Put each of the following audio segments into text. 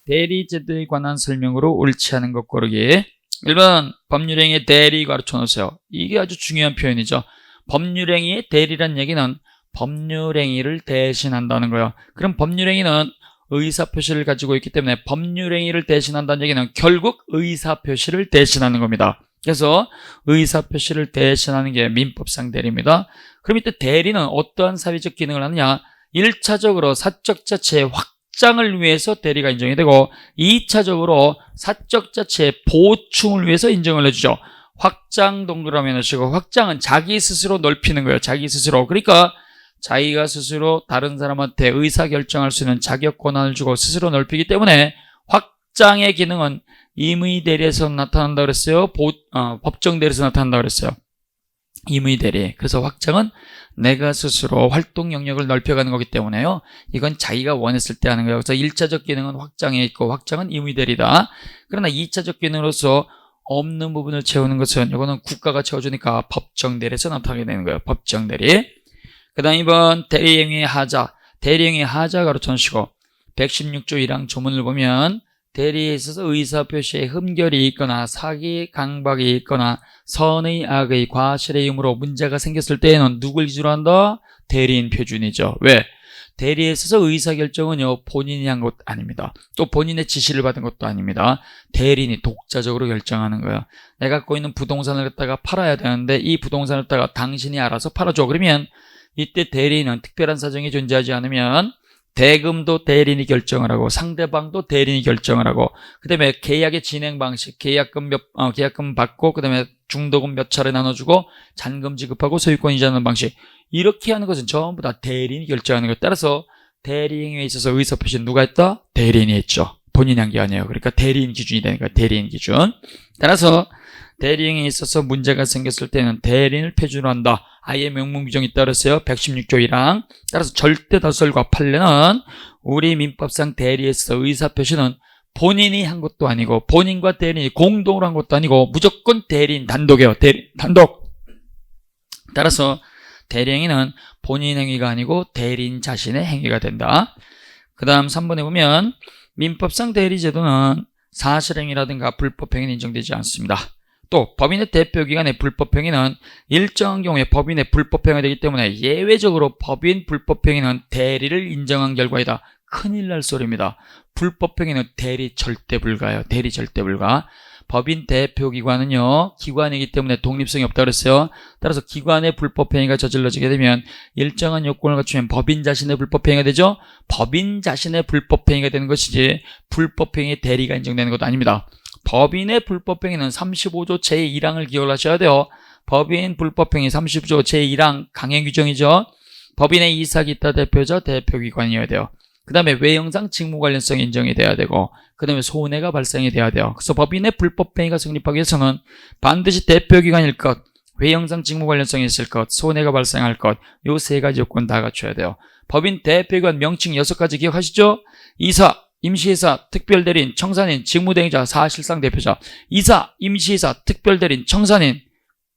대리제도에 관한 설명으로 옳지 않은 것 고르기. 1번 법률행위의 대리 가르쳐 놓으세요. 이게 아주 중요한 표현이죠. 법률행위의 대리란 얘기는 법률행위를 대신한다는 거예요. 그럼 법률행위는 의사표시를 가지고 있기 때문에 법률행위를 대신한다는 얘기는 결국 의사표시를 대신하는 겁니다. 그래서 의사표시를 대신하는 게 민법상 대리입니다. 그럼 이때 대리는 어떠한 사회적 기능을 하느냐? 1차적으로 사적 자체의 확장을 위해서 대리가 인정이 되고 2차적으로 사적 자체의 보충을 위해서 인정을 해주죠. 확장 동그라미 넣으시고, 확장은 자기 스스로 넓히는 거예요. 자기 스스로. 그러니까 자기가 스스로 다른 사람한테 의사결정할 수 있는 자격 권한을 주고 스스로 넓히기 때문에 확장의 기능은 임의대리에서 나타난다 그랬어요. 법정대리에서 나타난다 그랬어요. 임의대리. 그래서 확장은 내가 스스로 활동 영역을 넓혀가는 거기 때문에요. 이건 자기가 원했을 때 하는 거예요. 그래서 1차적 기능은 확장에 있고 확장은 임의대리다. 그러나 2차적 기능으로서 없는 부분을 채우는 것은 이거는 국가가 채워주니까 법정대리에서 나타나게 되는 거예요. 법정대리. 그 다음 2번 대리행위의 하자. 대리행위의 하자 가르쳐주시고 116조 1항 조문을 보면 대리에 있어서 의사표시에 흠결이 있거나 사기 강박이 있거나 선의 악의 과실의 의무로 문제가 생겼을 때에는 누굴 기준으로 한다? 대리인 표준이죠. 왜? 대리에 있어서 의사결정은요 본인이 한 것 아닙니다. 또 본인의 지시를 받은 것도 아닙니다. 대리인이 독자적으로 결정하는 거예요. 내가 갖고 있는 부동산을 갖다가 팔아야 되는데 이 부동산을 갖다가 당신이 알아서 팔아줘. 그러면 이때 대리인은 특별한 사정이 존재하지 않으면 대금도 대리인이 결정을 하고 상대방도 대리인이 결정을 하고, 그 다음에 계약의 진행 방식, 계약금 받고 그 다음에 중도금 몇 차례 나눠주고 잔금 지급하고 소유권 이전하는 방식, 이렇게 하는 것은 전부 다 대리인이 결정하는 것에 따라서 대리행위에 있어서 의사표시는 누가 했다? 대리인이 했죠. 본인이 한 게 아니에요. 그러니까 대리인 기준이 되니까 대리인 기준. 따라서 대리행위에 있어서 문제가 생겼을 때는 대리인을 표준으로 한다. 아예 명문규정이 있다 그랬어요. 116조 1항. 따라서 절대다수결과 판례는 우리 민법상 대리에 있어서 의사표시는 본인이 한 것도 아니고 본인과 대리인이 공동으로 한 것도 아니고 무조건 대리인 단독이에요. 단독. 따라서 대리행위는 본인 행위가 아니고 대리인 자신의 행위가 된다. 그 다음 3번에 보면 민법상 대리제도는 사실행위라든가 불법행위는 인정되지 않습니다. 또 법인의 대표기관의 불법행위는 일정한 경우에 법인의 불법행위가 되기 때문에 예외적으로 법인 불법행위는 대리를 인정한 결과이다. 큰일 날 소리입니다. 불법행위는 대리 절대 불가예요. 대리 절대 불가. 법인 대표기관은요 기관이기 때문에 독립성이 없다고 그랬어요. 따라서 기관의 불법행위가 저질러지게 되면 일정한 요건을 갖추면 법인 자신의 불법행위가 되죠. 법인 자신의 불법행위가 되는 것이지 불법행위의 대리가 인정되는 것도 아닙니다. 법인의 불법행위는 35조 제1항을 기억을 하셔야 돼요. 법인 불법행위 35조 제1항 강행 규정이죠. 법인의 이삭이 있다 대표자 대표기관이어야 돼요. 그 다음에 외형상 직무 관련성이 인정이 돼야 되고 그 다음에 손해가 발생이 돼야 돼요. 그래서 법인의 불법행위가 성립하기 위해서는 반드시 대표기관일 것, 외형상 직무 관련성이 있을 것, 손해가 발생할 것, 요 세 가지 요건 다 갖춰야 돼요. 법인 대표기관 명칭 6가지 기억하시죠? 이사, 임시이사, 특별대리인, 청산인, 직무대행자, 사실상 대표자. 이사, 임시이사, 특별대리인, 청산인,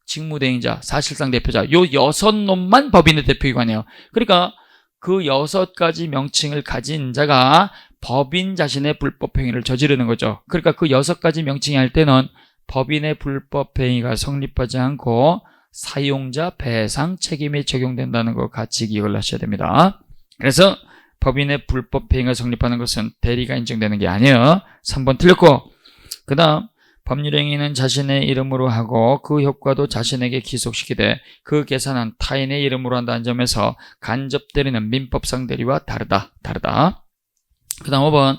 직무대행자, 사실상 대표자. 요 6놈만 법인의 대표기관이에요. 그러니까 그 6가지 명칭을 가진 자가 법인 자신의 불법행위를 저지르는 거죠. 그러니까 그 6가지 명칭이 할 때는 법인의 불법행위가 성립하지 않고 사용자 배상 책임이 적용된다는 거 같이 기억을 하셔야 됩니다. 그래서 법인의 불법행위가 성립하는 것은 대리가 인정되는 게 아니에요. 3번 틀렸고, 그 다음 법률행위는 자신의 이름으로 하고 그 효과도 자신에게 기속시키되 그 계산은 타인의 이름으로 한다는 점에서 간접 대리는 민법상 대리와 다르다. 그 다음 5번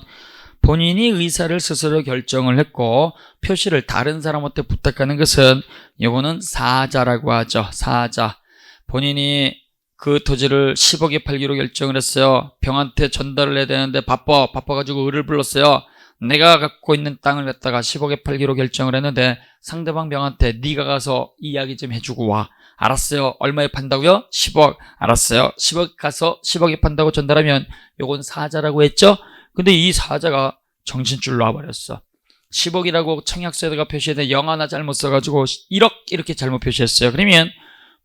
본인이 의사를 스스로 결정을 했고 표시를 다른 사람한테 부탁하는 것은 이거는 사자라고 하죠. 사자. 본인이 그 토지를 10억에 팔기로 결정을 했어요. 병한테 전달을 해야 되는데 바빠가지고 을을 불렀어요. 내가 갖고 있는 땅을 갖다가 10억에 팔기로 결정을 했는데 상대방 병한테 네가 가서 이야기 좀 해주고 와. 알았어요. 얼마에 판다고요? 10억. 알았어요. 10억 가서 10억에 판다고 전달하면 요건 사자라고 했죠. 근데 이 사자가 정신줄 놔버렸어. 10억이라고 청약서에다가 표시했는데 0 하나 잘못 써가지고 1억 이렇게 잘못 표시했어요. 그러면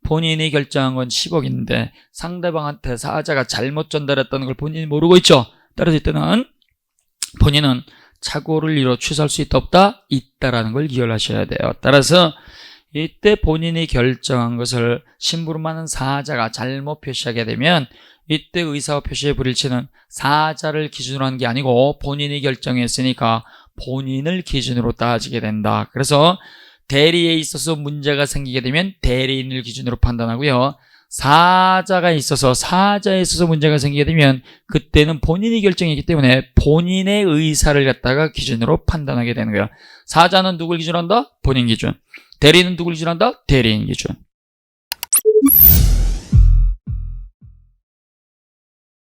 본인이 결정한 건 10억인데 상대방한테 사자가 잘못 전달했다는 걸 본인이 모르고 있죠. 따라서 이때는 본인은 착오를 이뤄 취소할 수 있다 없다? 있다라는 걸 기억하셔야 돼요. 따라서 이때 본인이 결정한 것을 심부름하는 사자가 잘못 표시하게 되면 이때 의사와 표시의 불일치는 사자를 기준으로 하는 게 아니고 본인이 결정했으니까 본인을 기준으로 따지게 된다. 그래서 대리에 있어서 문제가 생기게 되면 대리인을 기준으로 판단하고요. 사자가 있어서 사자에 있어서 문제가 생기게 되면 그때는 본인이 결정했기 때문에 본인의 의사를 갖다가 기준으로 판단하게 되는 거야. 사자는 누굴 기준으로 한다? 본인 기준. 대리인은 누굴 기준으로 한다? 대리인 기준.